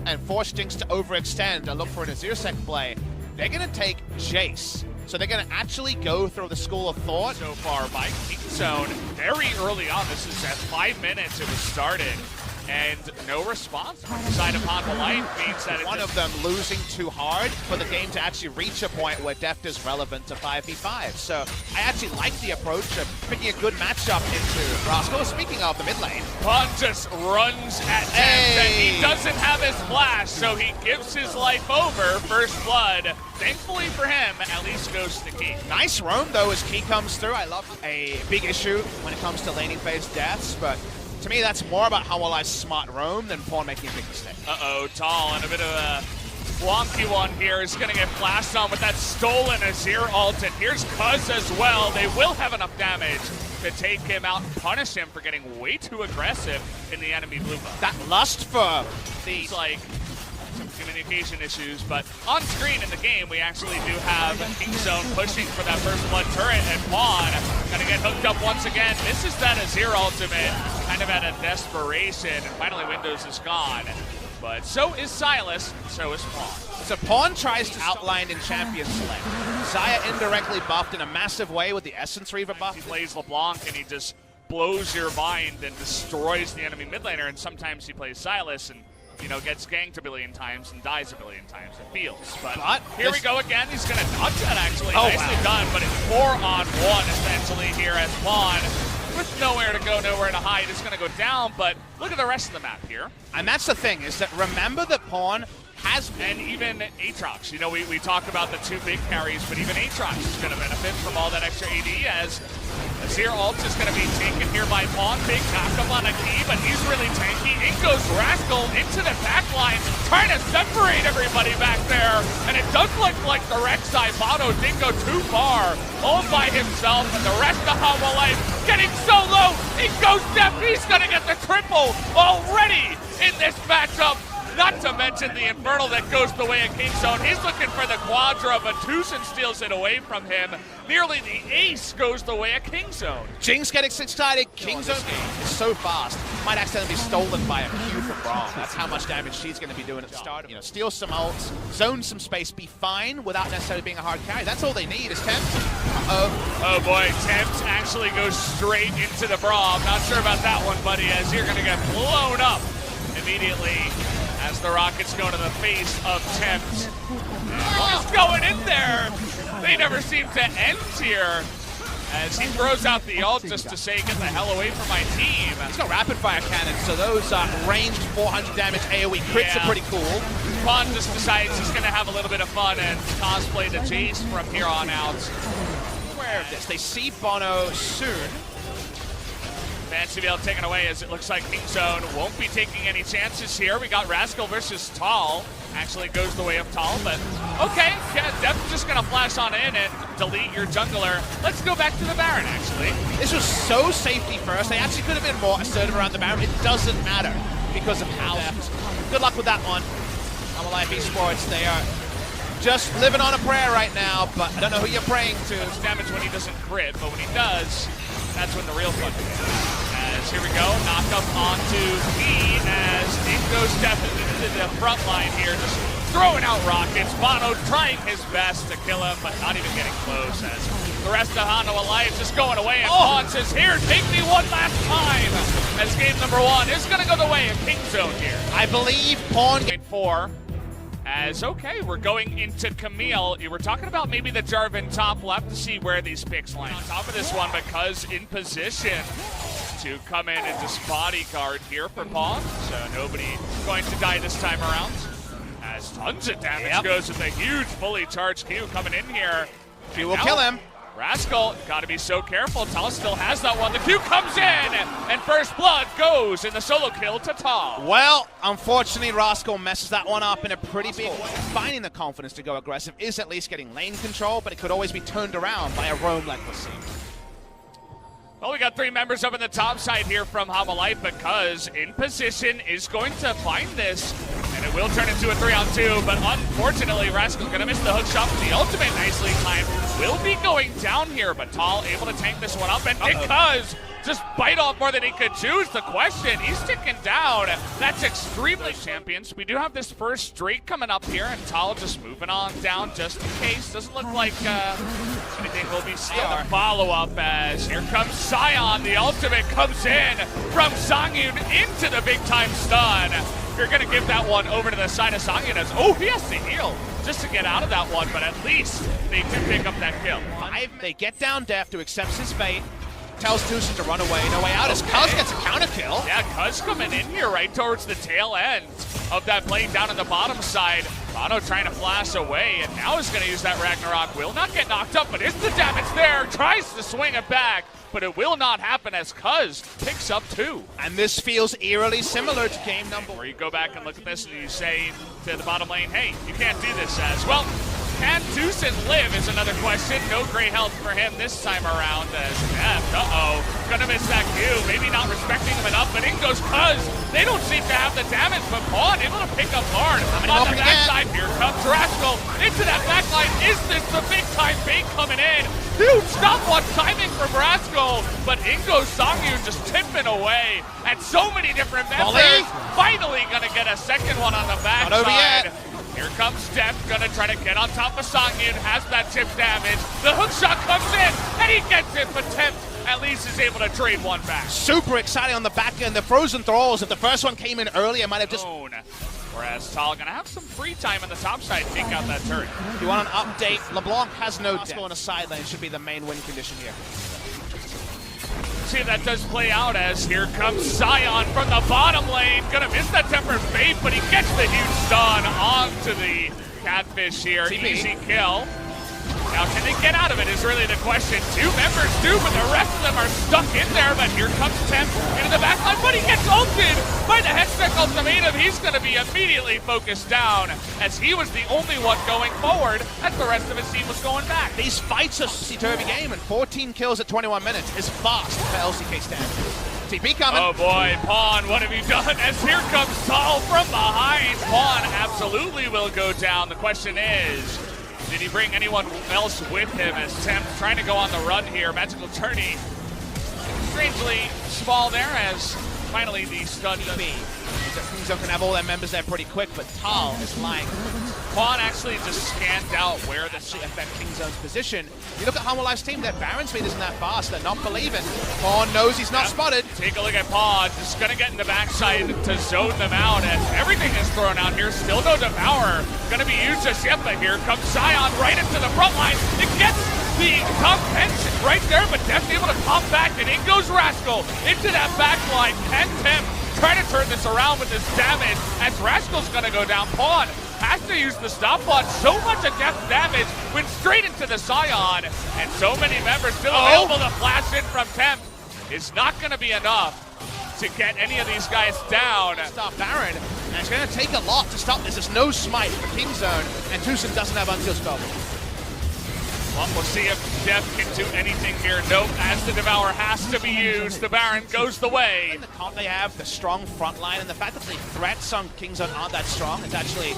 and force Jinx to overextend and look for an LCK play, they're going to take Jace. So they're going to actually go through the school of thought. So far by Kingzone, very early on. This is at 5 minutes it was started. And no response from the side of Light means that one of them losing too hard for the game to actually reach a point where Deft is relevant to 5v5. So I actually like the approach of picking a good matchup into Rascal. Speaking of the mid lane, Pon just runs at Temps, and he doesn't have his flash, so he gives his life over. First blood, thankfully for him, at least goes to Key. Nice roam though as Key comes through. I love a big issue when it comes to laning phase deaths, but to me, that's more about how well I smart roam than Pawn making a big mistake. Uh-oh, Tall, and a bit of a wonky one here is going to get flashed on with that stolen Azir ult, and here's Cuz as well. They will have enough damage to take him out and punish him for getting way too aggressive in the enemy blue buff. That lust for the like some communication issues, but on screen in the game, we actually do have Kingzone pushing for that first blood turret, and Pawn gonna get hooked up once again. This is that Azir ultimate, kind of at a desperation, and finally Windows is gone. But so is Silas, so is Pawn. So Pawn tries to outline in Champion Select. Xayah indirectly buffed in a massive way with the Essence Reaver buff. He plays LeBlanc and he just blows your mind and destroys the enemy mid laner, and sometimes he plays Silas and gets ganked a billion times and dies a billion times. It feels. But here we go again. He's going to dodge that, actually. Nicely done, but it's 4-on-1 essentially here as Pawn, with nowhere to go, nowhere to hide, is going to go down. But look at the rest of the map here. And that's the thing, is that remember that Pawn has been, and even Aatrox. We talk about the two big carries, but even Aatrox is going to benefit from all that extra AD as Azir ult is going to be taken here by Pawn. Big backup on a Key, but he's really tanky. In goes Rascal into the back line, trying to separate everybody back there. And it does look like the Rek'Sai Bono didn't go too far, all by himself, and the rest of Life getting so low. In goes Deft, he's going to get the triple already in this matchup. Not to mention the Infernal that goes the way of Kingzone. He's looking for the Quadra, but Tucson steals it away from him. Nearly the ace goes the way of Kingzone. Jinx getting excited. Kingzone is so fast. Might accidentally be stolen by a Q from Braum. That's how much damage she's going to be doing at the start. Steal some ults, zone some space, be fine without necessarily being a hard carry. That's all they need is Temps. Oh boy, Temps actually goes straight into the Braum. Not sure about that one, buddy, as you're going to get blown up immediately as the Rockets go to the face of Temps. He's going in there. They never seem to end here as he throws out the ult just to say, get the hell away from my team. He's got rapid fire cannon, so those ranged 400 damage AoE crits are pretty cool. Pawn just decides he's going to have a little bit of fun and cosplay the Jace from here on out. Aware of this. They see Bono soon. Fancy Veil taken away as it looks like Kingzone won't be taking any chances here. We got Rascal versus Tall. Actually goes the way of Tall, but okay. Yeah, Deft just going to flash on in and delete your jungler. Let's go back to the Baron, actually. This was so safety first. They actually could have been more assertive around the Baron. It doesn't matter because of how Deft. Good luck with that one. Life Esports, they are just living on a prayer right now, but I don't know who you're praying to. It's damage when he doesn't crit, but when he does, that's when the real fun begins. As here we go, knock up onto P as it goes definitely into the front line here, just throwing out rockets. Bono trying his best to kill him, but not even getting close as the rest of Hano Alive just going away, and Pawn says, here, take me one last time, as game number 1 is going to go the way of Kingzone here. I believe Pawn... 4. As, okay, we're going into Camille. You were talking about maybe the Jarvan top. We'll have to see where these picks line on top of this one, because in position to come in and just bodyguard here for Pawn. So nobody going to die this time around. As tons of damage goes with a huge fully charged Q coming in here. Q will kill him. Rascal, gotta be so careful. Tal still has that one. The Q comes in, and first blood goes in the solo kill to Tal. Well, unfortunately, Rascal messes that one up in a pretty big way. Finding the confidence to go aggressive is at least getting lane control, but it could always be turned around by a roam like we're seeing. Well, we got 3 members up in the top side here from Life, because in position is going to find this, and it will turn into a 3-on-2, but unfortunately, Rascal's going to miss the hook shot. The ultimate nicely timed will be going down here, but Tal able to tank this one up, and because just bite off more than he could choose. The question, he's ticking down. That's extremely champions. We do have this first streak coming up here, and Tal just moving on down just in case. Doesn't look like anything will be seen. The follow-up as here comes Sion. The ultimate comes in from Songyun into the big-time stun. You're going to give that one over to the side of Songyun as, oh, he has to heal just to get out of that one, but at least they do pick up that kill. They get down Deft, who accepts his fate, tells Tucson to run away. No way out as Cuz gets a counter kill. Yeah, Cuz coming in here right towards the tail end of that blade down on the bottom side. Bono trying to flash away, and now is going to use that Ragnarok. Will not get knocked up, but is the damage there? Tries to swing it back, but it will not happen as Cuz picks up 2. And this feels eerily similar to game number. Where you go back and look at this and you say to the bottom lane, hey, you can't do this as well. Can Tucson live is another question. No great health for him this time around as Deft, gonna miss that Q. Maybe not respecting him enough, but in goes Cuz. They don't seem to have the damage, but Pawn able to pick up hard. On the backside, here comes Rascal into that backline. Is this the big time bait coming in? Huge stopwatch timing from Rascal, but in goes Songyun just tipping away at so many different members. Finally gonna get a second one on the backside. Not over yet. Here comes Steph, gonna try to get on top of Songyun, has that tip damage. The hook shot comes in, and he gets it, but Temp at least is able to trade one back. Super exciting on the back end. The frozen thralls, if the first one came in earlier, might have just... Whereas Tal gonna have some free time on the top side, take out that turret. If you want an update, LeBlanc has no depth. On a side lane should be the main win condition here. See if that does play out as here comes Sion from the bottom lane. Gonna miss that tempered fate, but he gets the huge stun onto the catfish here. TP. Easy kill. Now can they get out of it is really the question. 2 members do, but the rest of them are stuck in there. But here comes Temp into the backline, but he gets ulted by the Hextech ultimatum. He's gonna be immediately focused down as he was the only one going forward as the rest of his team was going back. These fights are topsy-turvy game, and 14 kills at 21 minutes is fast for LCK standards. TP coming. Oh boy, Pawn, what have you done? As here comes Saul from behind. Pawn absolutely will go down. The question is, did he bring anyone else with him as Temp trying to go on the run here? Magical Tourney, strangely small there as finally the stun does. Kingzone can have all their members there pretty quick, but Tal is lying. Pawn actually just scanned out where the affect Kingzone's position. You look at Humble team, their Baron speed isn't that fast. They're not believing. Pawn knows he's not spotted. Take a look at Pawn, just gonna get in the backside to zone them out as everything is thrown out here. Still no Devour gonna be used just yet, but here comes Sion right into the front line. It gets the top tension right there, but definitely able to pop back, and in goes Rascal into that back line. Can Temp try to turn this around with this damage as Rascal's gonna go down. Pawn has to use the stopwatch. So much of death damage went straight into the Sion, and so many members still available to flash in from Temp. Is not gonna be enough to get any of these guys down. Stop Baron, and it's gonna take a lot to stop this. There's no smite for Kingzone, and Tucson doesn't have unsealed spell. Well, we'll see if Def can do anything here. Nope, as the Devour has to be used, the Baron goes the way. And the comp they have, the strong front line, and the fact that the threats on Kingzone aren't that strong. It's actually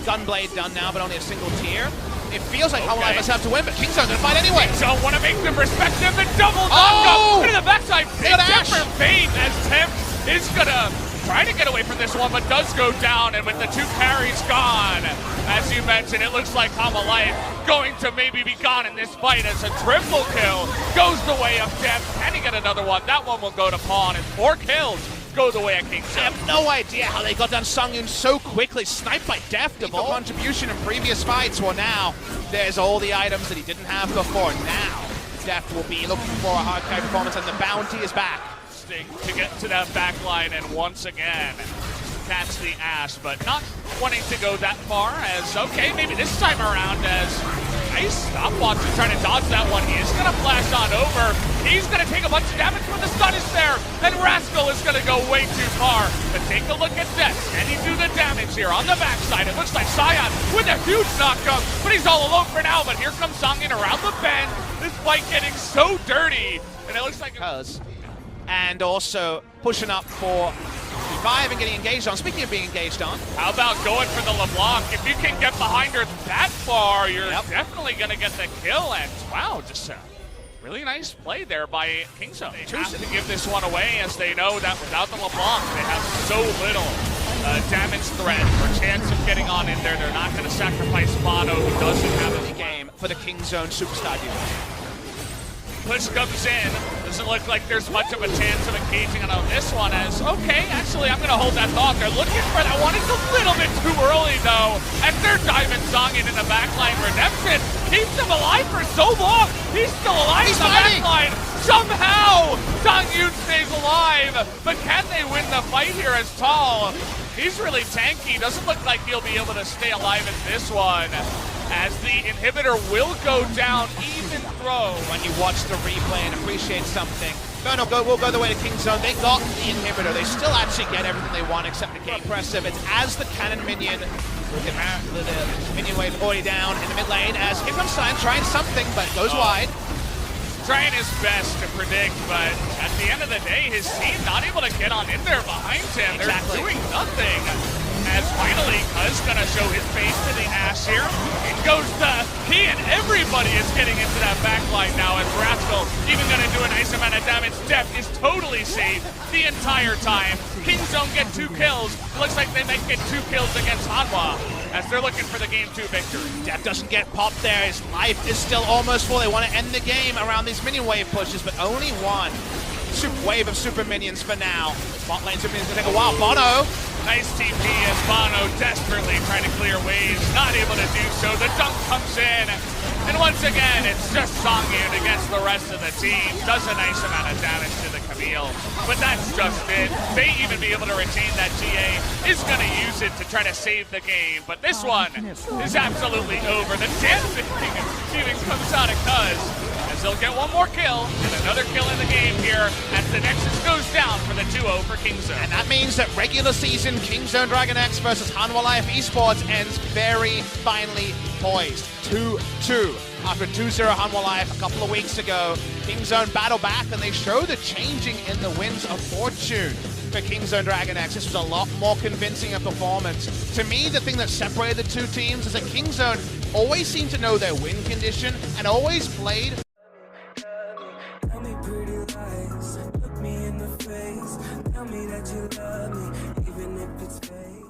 Gunblade done now, but only a single tier. It feels like Humble must have to win, but Kingzone gonna fight anyway. Kingzone want to make them respective and double knock up into the backside. Big different fate as Temp is gonna try to get away from this one, but does go down, and with the 2 carries gone, as you mentioned, it looks like Hamalife going to maybe be gone in this fight as a triple kill goes the way of Deft. Can he get another one? That one will go to Pawn, and 4 kills go the way of Kingzone. I have no idea how they got down Songyun so quickly, sniped by Deft of all contribution in previous fights. Well, now there's all the items that he didn't have before. Now Deft will be looking for a hard carry performance, and the bounty is back. To get to that back line and once again catch the Ash, but not wanting to go that far as, okay, maybe this time around as nice stopwatch to try to dodge that one. He is going to flash on over. He's going to take a bunch of damage, but the stun is there, and Rascal is going to go way too far. But take a look at this. Can he do the damage here on the backside? It looks like Sion with a huge knockup, but he's all alone for now. But here comes Songyun around the bend. This fight getting so dirty, and it looks like and also pushing up for Revive and getting engaged on. Speaking of being engaged on, how about going for the LeBlanc? If you can get behind her that far, you're definitely going to get the kill. And wow, just Really nice play there by Kingzone. They have to give this one away as they know that without the LeBlanc, they have so little damage threat or chance of getting on in there. They're not going to sacrifice Bono, who doesn't have any game for the Kingzone Superstar duo. Push comes in. Doesn't look like there's much of a chance of engaging on this one as, okay, actually, I'm going to hold that thought. They're looking for that one. It's a little bit too early, though, as they're diving Zongin in the backline. Redemption keeps him alive for so long. He's still alive in the backline. Somehow, Dongyun stays alive, but can they win the fight here as Tall? He's really tanky. Doesn't look like he'll be able to stay alive in this one, as the inhibitor will go down even throw. When you watch the replay and appreciate something, will go the way to Kingzone. They got the inhibitor. They still actually get everything they want except the game. Impressive. It's as the cannon minion, the minion wave already down in the mid lane, as here comes Sign trying something, but goes wide. Trying his best to predict, but at the end of the day, his team not able to get on in there behind him. They're doing nothing. As finally, Cuz gonna show his face to the Ash here. It goes to he, and everybody is getting into that backline now, as Rascal even gonna do a nice amount of damage. Deft is totally safe the entire time. Kingzone get 2 kills. Looks like they might get 2 kills against Hanwha, as they're looking for the game 2 victory. Deft doesn't get popped there. His life is still almost full. They want to end the game around these minion wave pushes, but only one wave of super minions for now. Bot lane super minions gonna take a while. Bono. Nice TP as Bono desperately trying to clear waves, not able to do so. The dunk comes in, and once again, it's just Songyun against the rest of the team. Does a nice amount of damage to the Camille, but that's just it. May even be able to retain that GA, is going to use it to try to save the game, but this one is absolutely over. The dancing even comes out of Cuz, as they'll get one more kill, and another kill in the game here, as the Nexus goes down for the 2-0 for Kingzone. And that means that regular season Kingzone Dragon X versus Hanwha Life Esports ends very finely poised. 2-2. After 2-0 Hanwha Life a couple of weeks ago, Kingzone battle back, and they show the changing in the winds of fortune for Kingzone Dragon X. This was a lot more convincing a performance. To me, the thing that separated the two teams is that Kingzone always seemed to know their win condition and always played Tell me pretty lies, look me in the face, tell me that you love me, even if it's fake.